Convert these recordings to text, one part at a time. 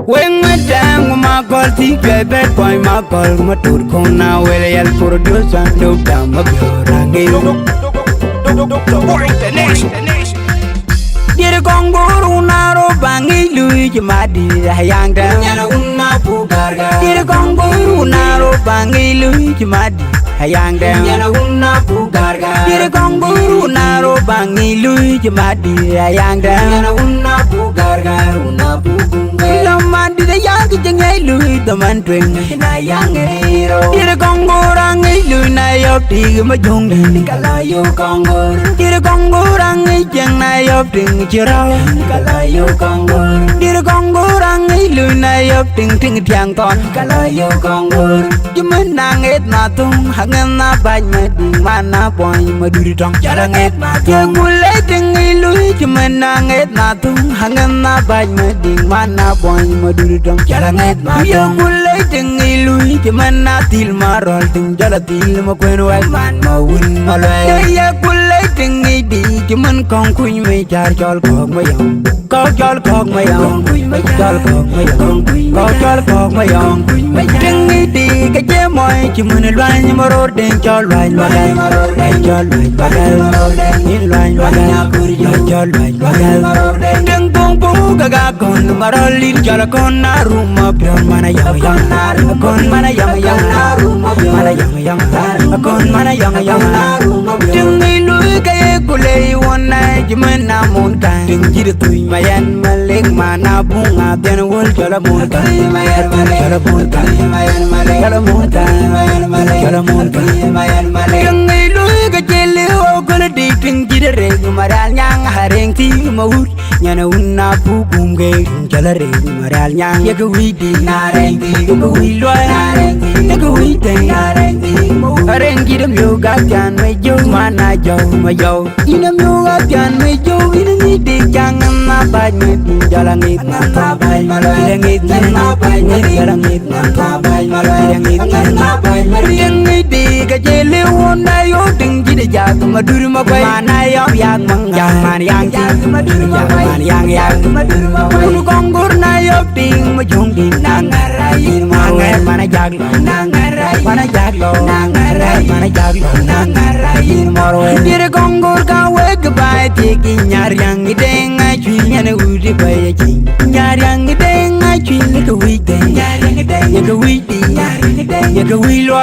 When my damn my call ti Cueibet boy my call my tour kona well yell producer do down my rangi Diar Konggor Arop bangi lui jemadi hayang dam nyana unna pugarga Diar Konggor Arop bangi lui jemadi hayang dam nyana unna pugarga Diar Konggor Arop bangi lui jemadi hayang dam nyana unna pugarga unna pugunga lamandi da yang jengai lui teman twing na yang hero Diar Konggor angi lui na yop ti ma jung ni kala yo Konggor Diar Konggor angi jeng na yop ting chirau kala yo Konggor Diar Konggor angi lui na yop ting ting tiang ton kala yo Konggor jumen nanget na tung hangen na bany ma ding mana boy ma duri tong cara nget ma je gule ting lui jumen nanget na tung hangen na bany ma ding mana boy ma duri tong cara nget ma je gule ting lui jumen na til marol ting jala til ma kwen wa man ma wun ma le ye gule ting di jumen kong kuny me jar jol kok ma yong kok jol kok ma yong jol kok ma yong kok jol kok ma yong ting di ka je moy jumen lwan ma ro den jol lwan bagal jol lwan bagal ni lwan bagal jol lwan bagal deng pung pung ga kon ma ro lir jol kon na ruma pion mana yang kon mana yang na ruma mana yang kon mana yang na ruma ting lu ka ye kule wona jumen na mon kan ting jir tu mayan malek mana bunga den wol jol mon kan mayan malek jol mon kan mayan malek jol mon kan mayan malek jol mon kan mayan malek ting lu ka jele o kol di ting jir re maral nyang hareng ti maut nyana unna pu bum ge jol re maral nyang ye ko wi di na reng ti ko wi lo na reng ti ko wi te na reng ti hareng jir yo ga jan me jo mana jo ma jo inam yo ga jan me jo in ni de jang na ba ni jalang it na ba ma lo reng it na ba ni jalang it na ba ma lo reng it na ba ma reng ni de ga jele wona yo ding ji de ja ma dur ma ba mana yo yang mang yang man yang ja ma dur ma ba yang ma dur ma ba Konggor na yo ding ma jong ding nang rai ma ngai mana jag nang rai mana jag lo nang rai mana jag lo nang rai moro Diar Konggor ka we ga bai ti ki nyar yang ding ai chui nyane udi bai ji nyar yang ding ai chui ni ka wi te nyar yang ding ya ka wi ti nyar yang ding ya ka wi lo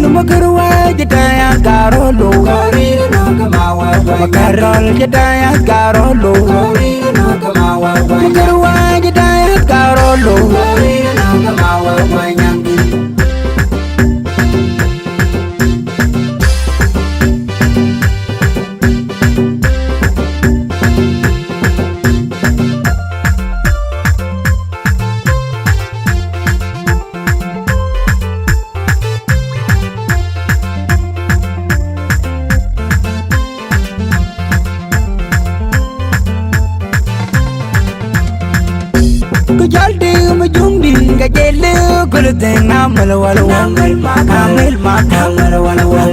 no ma karwa je ta ya garo lo gari no ka ma wa ma karol je ta ya garo lo gari no ka ma wa ma karwa je ta ya garo lo gari no ka ma wa ma nyang jalde ma jumbi ga jelle kul te namal wala wal ma kamel ma kamel wala wal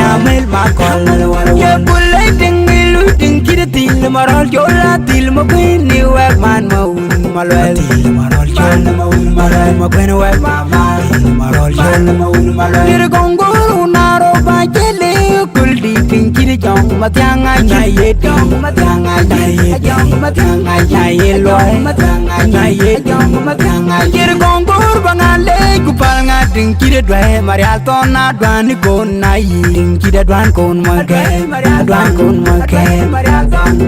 kamel ma kamel wala ya kulay tingilu tingkir til maral jola til ma kwini wa man ma un malwal til maral jola ma un malwal ma kwini wa ma maral jola ma un malwal Diar Konggor Arop ba jelle kul di tingkir jong ma tyanga nyaye jong ma tyanga nyaye jong ma tyanga nyaye loy nyaye jong ma tyanga Diar Konggor bangale kupal nga tingkir dwe marial ton na dwan ko na yi tingkir dwan kon ma ke dwan kon ma ke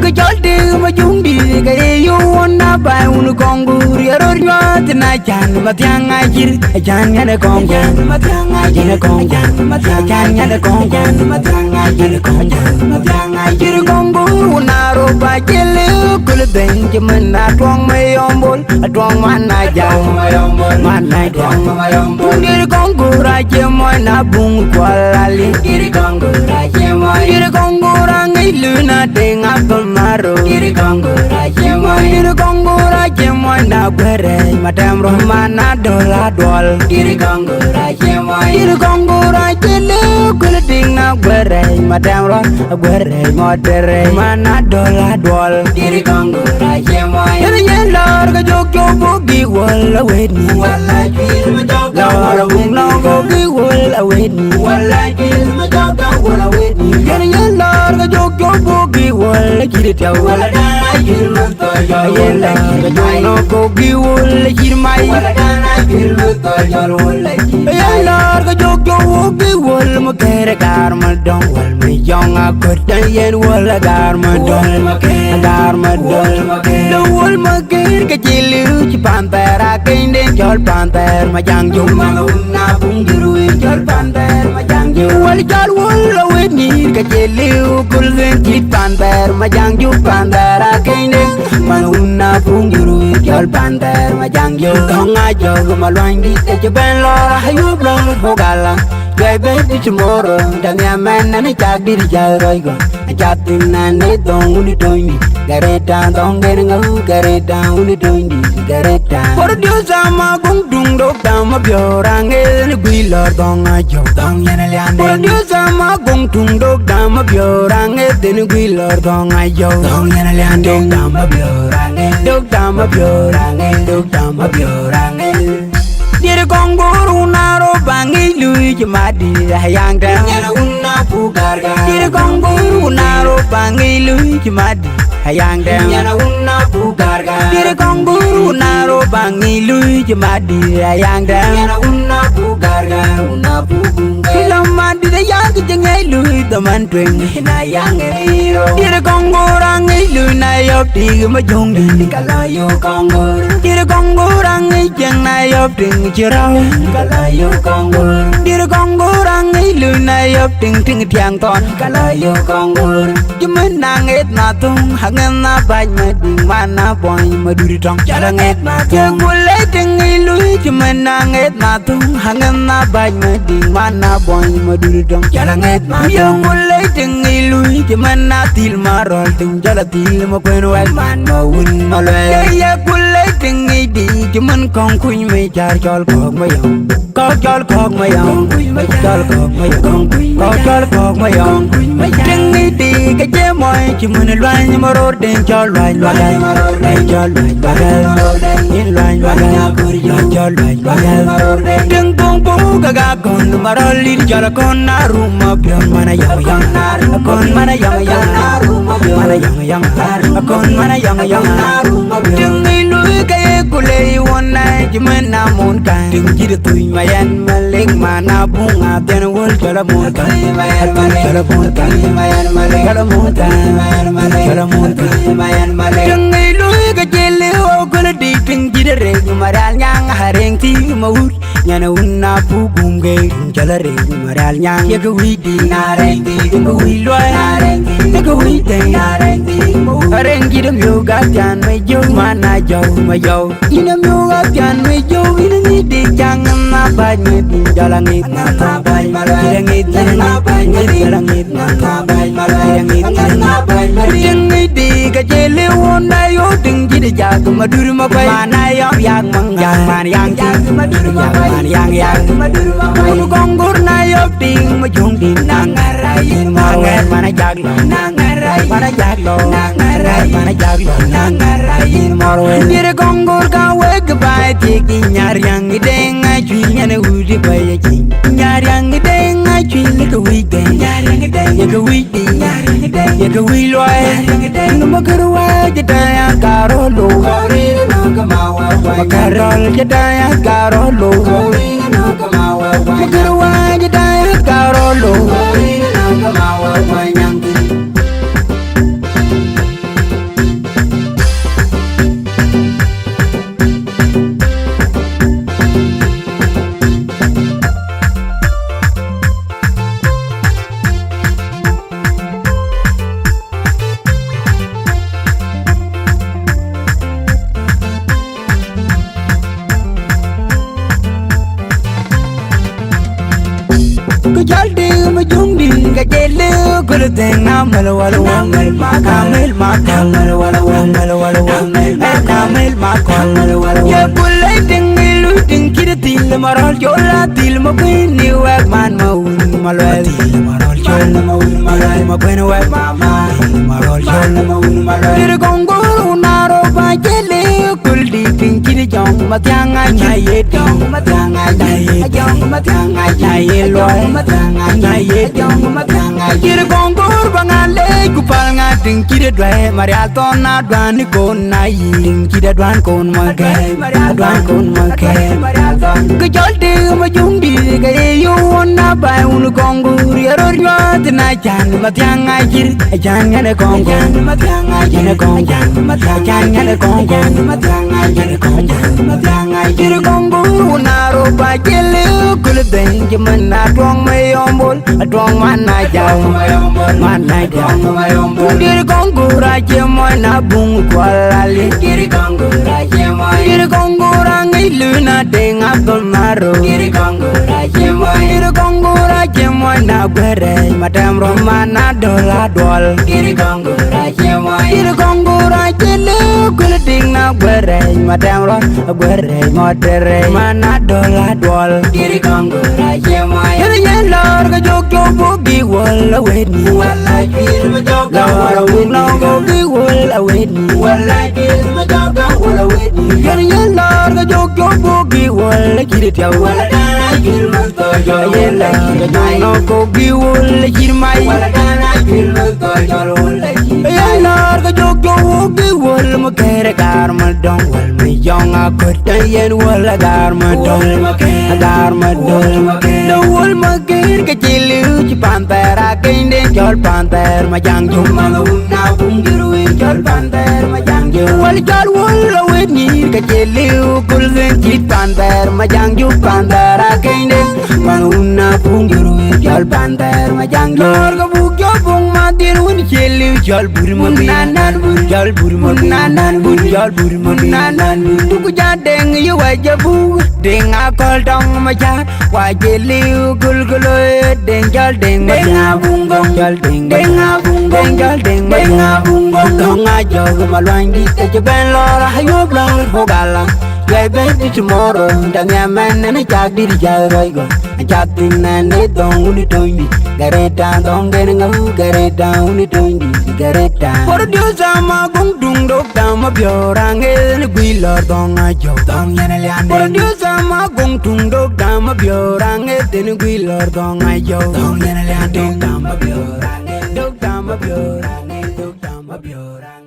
ke jolde ma jumbi ga yo na ba un Konggor yaror nyot na jan ma tyanga jir jan ne Konggor ma tyanga jir Konggor ma tyanga ne Konggor ma tyanga jir Konggor ma tyanga jir Konggor Arop ba jele kul den jemen na twang me yombol twang mana jang mana jang Diar Konggor je moy na bung kwalali Diar Konggor je moy Diar Konggor ngai lu na deng apel maro Diar Konggor je moy Diar Konggor je moy na bere madam rohmana dola dol Diar Konggor je moy Diar Konggor je lu kul ding na bere madam roh bere modere mana dola dol Diar Konggor je moy Diar lor ga jog wol await me. Wala kill my dog, Lord, we no go gi wol await me. wala kill my dog, wala wait me. Get your Lord, go jog your boogie wol, get it out. Wala dana kill my dog, wala kill my No go gi wol, get my. wala dana kill my dog, wala kill Yeah, Lord, go jog your boogie wol, mo kere garma dong wol me young a good day wol a garma dong, a garma dong. The wol ma kere ke chilu chipantera kende jol panter ma jang jum Mga una pungiru jol panter majang you wal jol wol await me ke chilu kulven chit panter ma jang jum pantera kende manuna pungiru jol panter ma jang jum konga jog ma loin di te ben lora hayu blong hogala Cueibet di tomorrow dang ya man na chak di jaroi go chatin na ne dong uni toini gareta dong gengu gareta uni toini gareta por dios sama gung dung dok dam biorang el guilor dong ajo Dong yana liane por dios sama gung dung dok dam biorang el den guilor dong ajo Dong yana liane dok dam biorang dok dam biorang el dok dam biorang el Diar Konggor Arop bangi lui jemadi hayang dang Yana una pugarga Diar Konggor Arop bangi lui jemadi hayang dang Yana una pugarga Diar Konggor Arop bangi lui jemadi hayang dang Yana una pugarga una pugunga Kilaman di yang jengai lui teman twing Hina yang hero Diar Konggor angi lui na yop di ma jong di Kalayo konggor Diar Konggor angi jeng na yop ding chirau Kalayo konggor Diar Konggor angi lui na yop ding ting tiang ton Kalayo konggor Jumen nanget na tung hangen na baj ma ding mana boy ma duri tong Jalanget na Je gule ding lui jumen nanget na tung hangen na baj ma ding mana boy ma duri tong Jalanget na Je gule ding lui jumen na til ma rol ting jala til ma kwen wek Man ma un ma lwe ye gule ding di jumen kong kuny me jar jol kok ma yong kok jol kok ma yong jol kok ma yong kok jol kok ma yong ding di ke je moy jumen lwan ma ror ding jol lwan lwan jol lwan in lwan lwan jol lwan ding pung pung ga kon ma rol li jol kon na rum ma pion mana yang yang kon mana yang yang mana yang yang kon mana yang yang ding lu ke kule wona jumen na mon kan ding jid tu ma yan maling mana bunga ten wol jol mon kan jol mon kan jol mon kan jol mon kan ding lu ke jele o kule di ding jid re maral nyang hareng ti ma wut nyana unna pu gumge jol re maral nyang ye ko wi di na reng ti ko wi lo na reng ti ko wi de na reng ti reng jid myo ga jan me jo mana jo ma jo ina myo ga jan me jo ina ni di chang na ba ni di jalang it na ba ma lo reng it na ba ni jalang it na ba ma lo reng it na ba ma ding di ka jele wona yo ding jid ja ko ma dur ma ba mana yo yang mang yang man yang ji ma dur ma ba yang ma dur ma ba Konggor na yo ding ma jong di na ngarai ma ngar mana jag lo na ngarai mana jag lo na ngarai mana jag lo na ngarai moro Diar Konggor ka we ka ba ti ki nyar yang ding ai chui nyane udi ba ye ji nyar yang ding ai chui le ka wi de nyar yang ding ye ka wi di nyar yang ding ye ka wi lo no ma ka wa je da ya ka ro lo Kori no kamawa ma ka ro je da ya ka ro lo Kori no kamawa ma ka wa je da ya ka ro lo Kori no kamawa wanyang Ku jaldi ma jumdi ga jele kul deng na mal wal wal ma kamel ma kamel wal wal kamel ma kamel wal ye kul deng lu deng kid til marol jola til ma queen ni wak man ma un mal wal til marol jola ma un mal wal ma queen wak mama marol jola ma un mal wal Diar Konggor Arop ba jele kul di deng kid jong jong ma tiang ai nyai ye jong ma tiang ai nyai jong ma tiang ai nyai ye loy ma tiang ai nyai ye jong ma tiang ai kir Konggor bangale ku pal nga ding kir dwe maria ton na dwan ni kon na yi ding kir dwan kon ma ke dwan kon ma ke ku jol de ma jung di ga yo na ba un Konggor yor nyot na chan ma tiang ai kir chan ngane Konggor ma tiang ai ngane Konggor ma chan ngane Konggor ma tiang ai ngane Konggor ma tiang ai kir Konggor na ro ba jele kul den je man na dong me yombol dong man na jaw man na jaw kir Konggor je moy na bung kwalali kir Konggor je moy kir Konggor ngai lu na deng abdul maro kir Konggor je moy kir Konggor je moy na gwere madam romana dola dol kir Konggor je moy kir Konggor je lu kul ding na gwere madam ro gwere modere mana dola dol kir Konggor je moy kir ye lor ga jok jok bogi wala weni wala kir ma jok ga wala weni bogi wala weni wala kir ma jok ga wala weni kir ye lor ga jok jok bogi wala kir tiaw wala dana kir ma to jo ye la no bogi wala kir mai wala dana kir ma to jo wala ye lor ga jok jok bogi wala ma kere gar ma dong wala mi jong Akot yen wala gar ma dong gar ma dong do wal ma kir ka chilu chi pantera kinde jol panter ma jang jum ma na bung diru jol panter ma jang jum wal jol wala weni ka chilu kul zen chi panter ma jang jum pantera kinde ma na bung diru jol panter ma jang lor ga bu jo bung ma diru ni chilu jol bur ma nan bur jol bur ma nan bur jol bur ma nan tu ku ja deng yu wa jabu deng Akol dong ma ja wa jeli gul gulo deng jol deng ma ja bung gong jol deng bung gong jol deng ma bung gong dong a jog ma loin di te ben lor hayo blong ho gala Cueibet di tomorrow dang ya man na jak di ja roi go jak tin na ne dong uni tondi gareta dong den ngau gareta uni tondi gareta por dios ama gong dung dok dam biorang el gui lor dong a jog dong ya ne lian por dios ama gong dung dok dam biorang el den gui lor dong a jog dong ya ne lian dok dam biorang el dok dam biorang el dok dam biorang